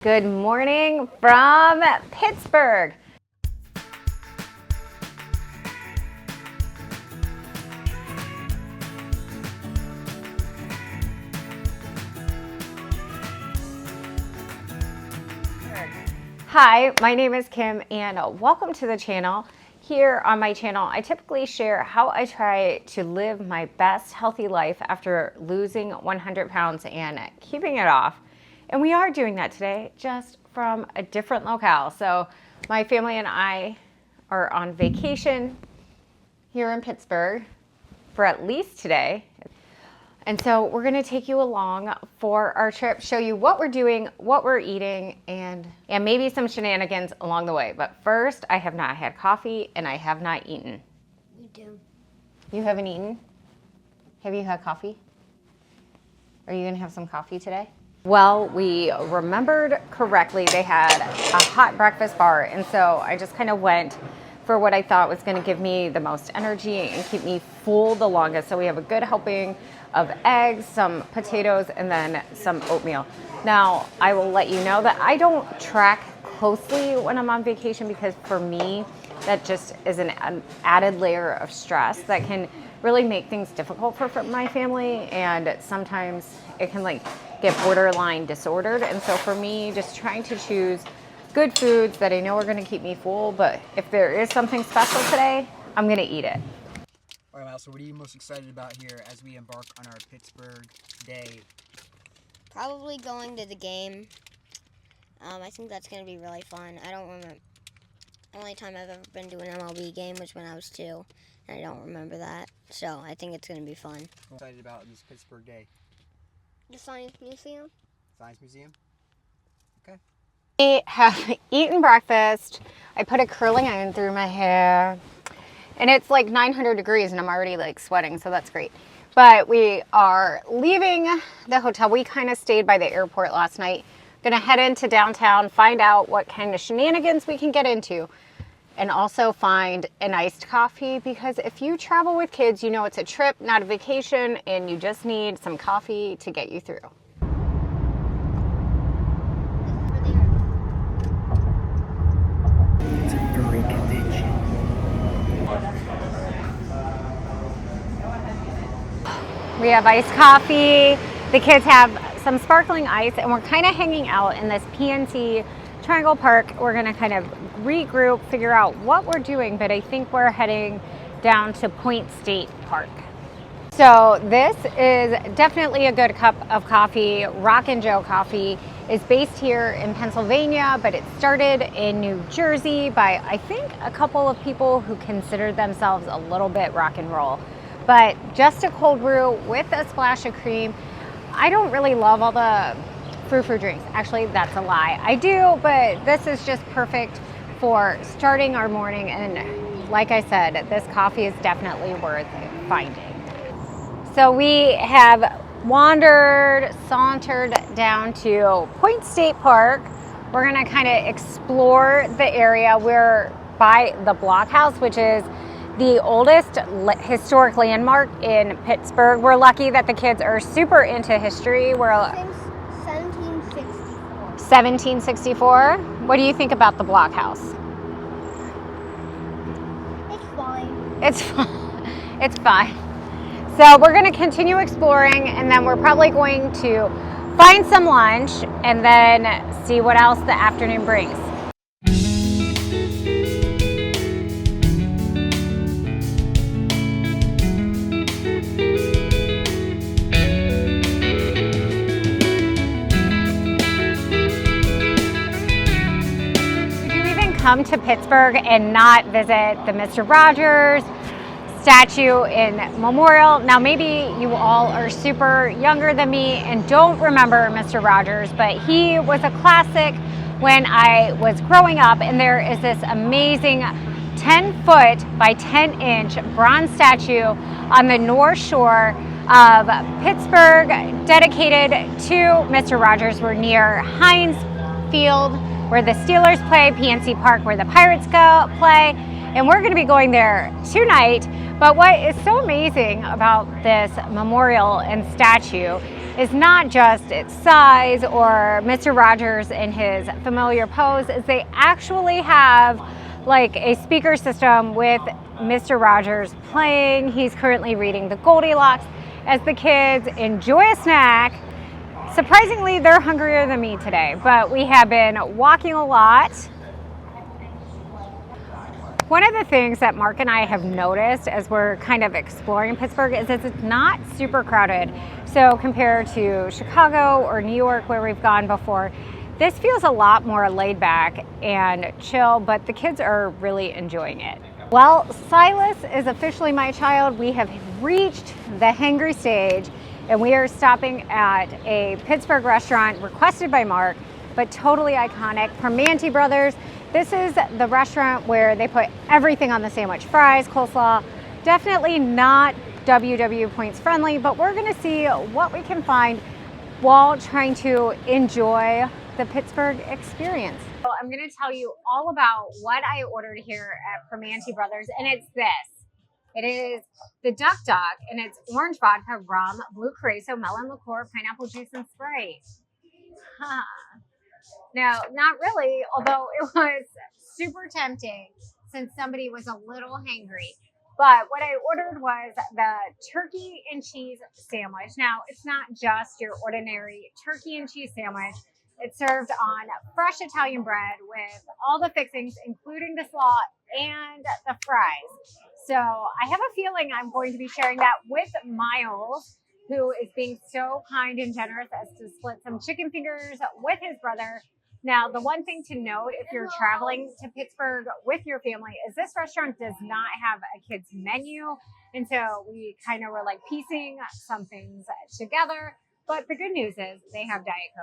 Good morning from Pittsburgh. Hi, my name is Kim and welcome to the channel. Here on my channel, I typically share how I try to live my best healthy life after losing 100 pounds and keeping it off. And we are doing that today, just from a different locale. So my family and I are on vacation here in Pittsburgh for at least today. And so we're gonna take you along for our trip, show you what we're doing, what we're eating, and maybe some shenanigans along the way. But first, I have not had coffee and I have not eaten. You do. You haven't eaten? Have you had coffee? Are you gonna have some coffee today? Well, we remembered correctly, they had a hot breakfast bar, and so I just kind of went for what I thought was going to give me the most energy and keep me full the longest. So we have a good helping of eggs, some potatoes, and then some oatmeal. Now, I will let you know that I don't track closely when I'm on vacation because for me, that just is an added layer of stress that can really make things difficult for my family, and sometimes it can get borderline disordered. And so for me, just trying to choose good foods that I know are gonna keep me full, but if there is something special today, I'm gonna eat it. All right, Mal, so what are you most excited about here as we embark on our Pittsburgh day? Probably going to the game. I think that's going to be really fun. I don't remember. The only time I've ever been to an MLB game was when I was 2, and I don't remember that. So I think it's going to be fun. What are you excited about this Pittsburgh day? The Science Museum. Science Museum? Okay. I have eaten breakfast. I put a curling iron through my hair. And it's like 900 degrees and I'm already sweating, so that's great. But we are leaving the hotel. We kind of stayed by the airport last night. Gonna head into downtown, find out what kind of shenanigans we can get into, and also find an iced coffee, because if you travel with kids, you know it's a trip, not a vacation, and you just need some coffee to get you through. It's a furry convention. We have iced coffee, the kids have some sparkling ice, and we're kind of hanging out in this PNC Triangle Park. We're gonna kind of regroup, figure out what we're doing, but I think we're heading down to Point State Park. So this is definitely a good cup of coffee. Rockin' Joe Coffee is based here in Pennsylvania, but it started in New Jersey by, I think, a couple of people who considered themselves a little bit rock and roll. But just a cold brew with a splash of cream. I don't really love all the frou-frou drinks. Actually, that's a lie. I do, but this is just perfect for starting our morning. And like I said, this coffee is definitely worth finding. So we have sauntered down to Point State Park. We're gonna kind of explore the area. We're by the Block House, which is the oldest historic landmark in Pittsburgh. We're lucky that the kids are super into history. We're Since 1764. 1764. What do you think about the Block House? It's fine. It's fine. It's fine. So we're going to continue exploring, and then we're probably going to find some lunch and then see what else the afternoon brings. Come to Pittsburgh and not visit the Mr. Rogers statue in Memorial. Now maybe you all are super younger than me and don't remember Mr. Rogers, but he was a classic when I was growing up, and there is this amazing 10-foot by 10-inch bronze statue on the North Shore of Pittsburgh dedicated to Mr. Rogers. We're near Heinz Field, where the Steelers play, PNC Park, where the Pirates play, and we're going to be going there tonight. But what is so amazing about this memorial and statue is not just its size or Mr. Rogers in his familiar pose, is they actually have like a speaker system with Mr. Rogers playing. He's currently reading the Goldilocks as the kids enjoy a snack. Surprisingly, they're hungrier than me today, but we have been walking a lot. One of the things that Mark and I have noticed as we're kind of exploring Pittsburgh is that it's not super crowded. So compared to Chicago or New York where we've gone before, this feels a lot more laid back and chill, but the kids are really enjoying it. Well, Silas is officially my child. We have reached the hangry stage and we are stopping at a Pittsburgh restaurant requested by Mark, but totally iconic, Primanti Bros. This is the restaurant where they put everything on the sandwich, fries, coleslaw. Definitely not WW points friendly, but we're gonna see what we can find while trying to enjoy the Pittsburgh experience. So I'm gonna tell you all about what I ordered here at Primanti Bros, and it's this. It is the Duck Duck, and it's orange vodka, rum, blue curacao, melon liqueur, pineapple juice, and Sprite. Huh. No, not really, although it was super tempting since somebody was a little hangry. But what I ordered was the turkey and cheese sandwich. Now, it's not just your ordinary turkey and cheese sandwich. It's served on fresh Italian bread with all the fixings, including the slaw and the fries. So I have a feeling I'm going to be sharing that with Miles, who is being so kind and generous as to split some chicken fingers with his brother. Now, the one thing to note if you're traveling to Pittsburgh with your family is this restaurant does not have a kids menu. And so we kind of were like piecing some things together. But the good news is they have Diet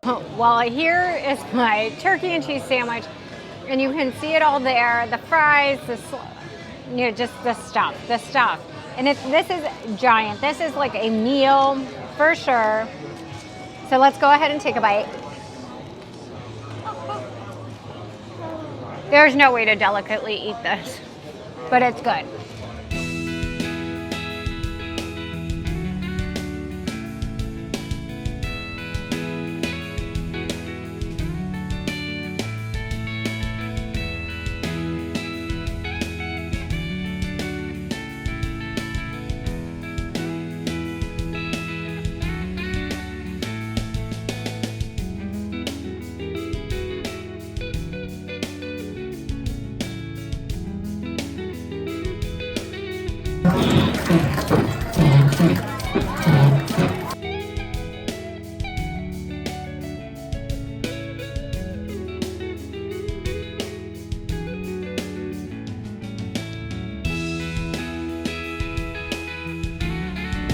Coke. Well, here is my turkey and cheese sandwich. And you can see it all there. The fries, just the stuff. And this is giant. This is like a meal for sure. So let's go ahead and take a bite. There's no way to delicately eat this, but it's good.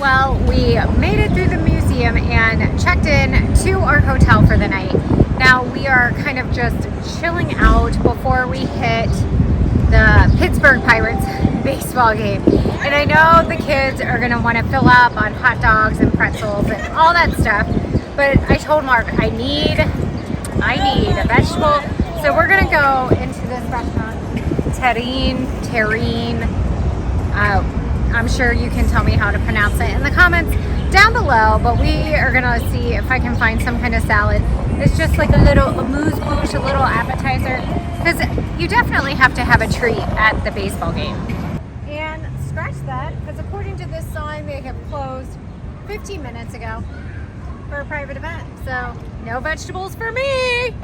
Well, we made it through the museum and checked in to our hotel for the night. Now we are kind of just chilling out before we hit the Pittsburgh Pirates baseball game. And I know the kids are gonna wanna fill up on hot dogs and pretzels and all that stuff. But I told Mark, I need a vegetable. So we're gonna go into this restaurant, Terrine. I'm sure you can tell me how to pronounce it in the comments down below, but we are gonna see if I can find some kind of salad. It's just like a amuse-bouche, a little appetizer, because you definitely have to have a treat at the baseball game. And scratch that, because according to this sign, they have closed 15 minutes ago for a private event. So no vegetables for me.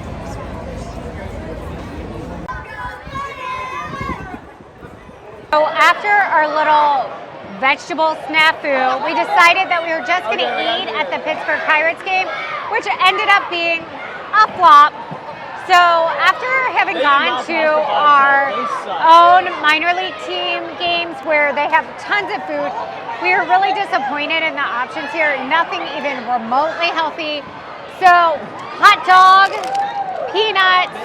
So after our little vegetable snafu, we decided that we were just going to eat at the Pittsburgh Pirates game, which ended up being a flop. So after having gone to our own minor league team games where they have tons of food, we were really disappointed in the options here. Nothing even remotely healthy. So hot dog, peanuts,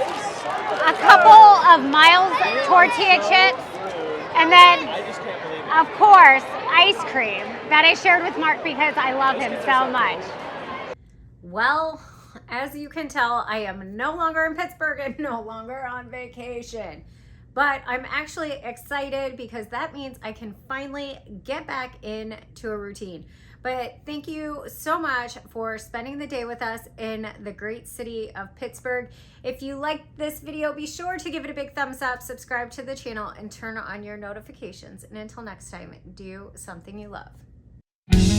a couple of Miles tortilla chips, and then, of course, ice cream that I shared with Mark because I love him so much. Well, as you can tell, I am no longer in Pittsburgh and no longer on vacation. But I'm actually excited because that means I can finally get back into a routine. But thank you so much for spending the day with us in the great city of Pittsburgh. If you liked this video, be sure to give it a big thumbs up, subscribe to the channel, and turn on your notifications. And until next time, do something you love.